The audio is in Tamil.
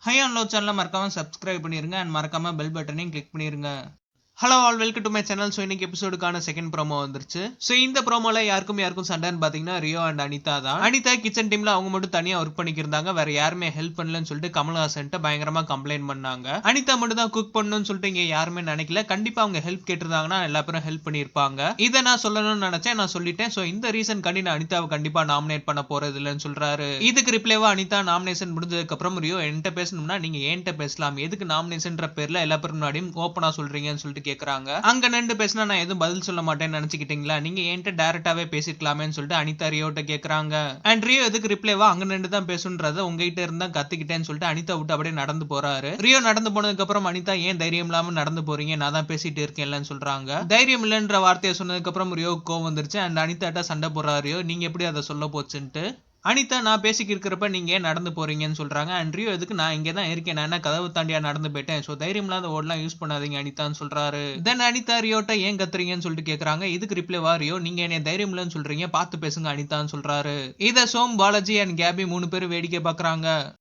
ஹை அண்ட் லோ சேனலை மறக்காம சப்ஸ்கிரைப் பண்ணிருங்க அண்ட் மறக்காம பெல் பட்டனையும் கிளிக் பண்ணிருங்க. Hello all, welcome to my channel. So இன்னைக்கு எபிசோடுக்கான செகண்ட் ப்ரோமோ வந்துருச்சு. ஸோ இந்த ப்ரோமோல யாருக்கும் சண்டைன்னு பாத்தீங்கன்னா ரியோ அண்ட் அனிதா தான். அனிதா கிச்சன் டீம்ல அவங்க மட்டும் தனியா ஒர்க் பண்ணிக்கிறாங்க, வேற யாருமே ஹெல்ப் பண்ணலன்னு சொல்லிட்டு கமல்ஹாசன் பயங்கரமா கம்ப்ளைண்ட் பண்ணாங்க. அனிதா மட்டும் தான் குக் பண்ணணும்னு சொல்லிட்டு இங்க யாருமே நினைக்கல. கண்டிப்பா அவங்க ஹெல்ப் கேட்டிருந்தாங்கன்னா எல்லா பேரும் ஹெல்ப் பண்ணிருப்பாங்க. இதை நான் சொல்லணும்னு நினைச்சேன், நான் சொல்லிட்டேன். ஸோ இந்த ரீசன் கண்டி நான் அனிதாவை கண்டிப்பா நாமினேட் பண்ண போறது இல்லைன்னு சொல்றாரு. இதுக்கு ரிப்ளேவா அனிதா நாமினேஷன் முடிஞ்சதுக்கு அப்புறம் ரியோ என்கிட்ட பேசணும்னா நீங்க என்கிட்ட பேசலாம், எதுக்கு நாமினேஷன்ற பேர்ல எல்லா பேரும் முன்னாடியும் ஓப்பனா சொல்றீங்கன்னு சொல்லிட்டு கேக்குறாங்க. அங்க நின்று பேசினா நான் எதுவும் பதில் சொல்ல மாட்டேன்னு நினைச்சுக்கிட்டீங்களா, நீங்க என்கிட்ட டைரக்டாவே பேசிக்கலாமேன்னு சொல்லிட்டு அனிதா ரியோட்ட கேக்குறாங்க. அண்ட் ரியோ எதுக்கு ரிப்ளைவா அங்க நின்று தான் பேசுன்றத உங்ககிட்ட இருந்தா கத்துக்கிட்டேன்னு சொல்லிட்டு அனிதா விட்டு அப்படியே நடந்து போறாரு. ரியோ நடந்து போனதுக்கு அப்புறம் அனிதா ஏன் தைரியம் இல்லாம நடந்து போறீங்க, நான் தான் பேசிட்டு இருக்கேன்லன்னு சொல்றாங்க. தைரியம் இல்லைன்ற வார்த்தையை சொன்னதுக்கு அப்புறம் ரியோ கோவம் வந்துருச்சு அண்ட் அனிதாட்ட சண்டை போடுறாரு. ரியோ நீங்க எப்படி அதை சொல்ல போச்சுன்ட்டு. அனிதா நான் பேசிக்கிட்டு இருக்கிறப்ப நீங்க ஏன் நடந்து போறீங்கன்னு சொல்றாங்க. அண்ட் ரியோ எதுக்கு நான் இங்கே தான் இருக்கேன், நான் என்ன கதவு தாண்டியா நடந்து போயிட்டேன், ஸோ தைரியம் இல்லாத ஓடலாம் யூஸ் பண்ணாதீங்க அனிதான்னு சொல்றாரு. தென் அனிதா ரியோட்ட ஏன் கத்துறீங்கன்னு சொல்லிட்டு கேக்குறாங்க. இதுக்கு ரிப்ளை ரியோ நீங்க என்ன தைரியம் இல்லைன்னு சொல்றீங்க, பார்த்து பேசுங்க அனிதான்னு சொல்றாரு. இதை சோம், பாலாஜி அண்ட் கேபி 3 பேரும் வேடிக்கை பாக்குறாங்க.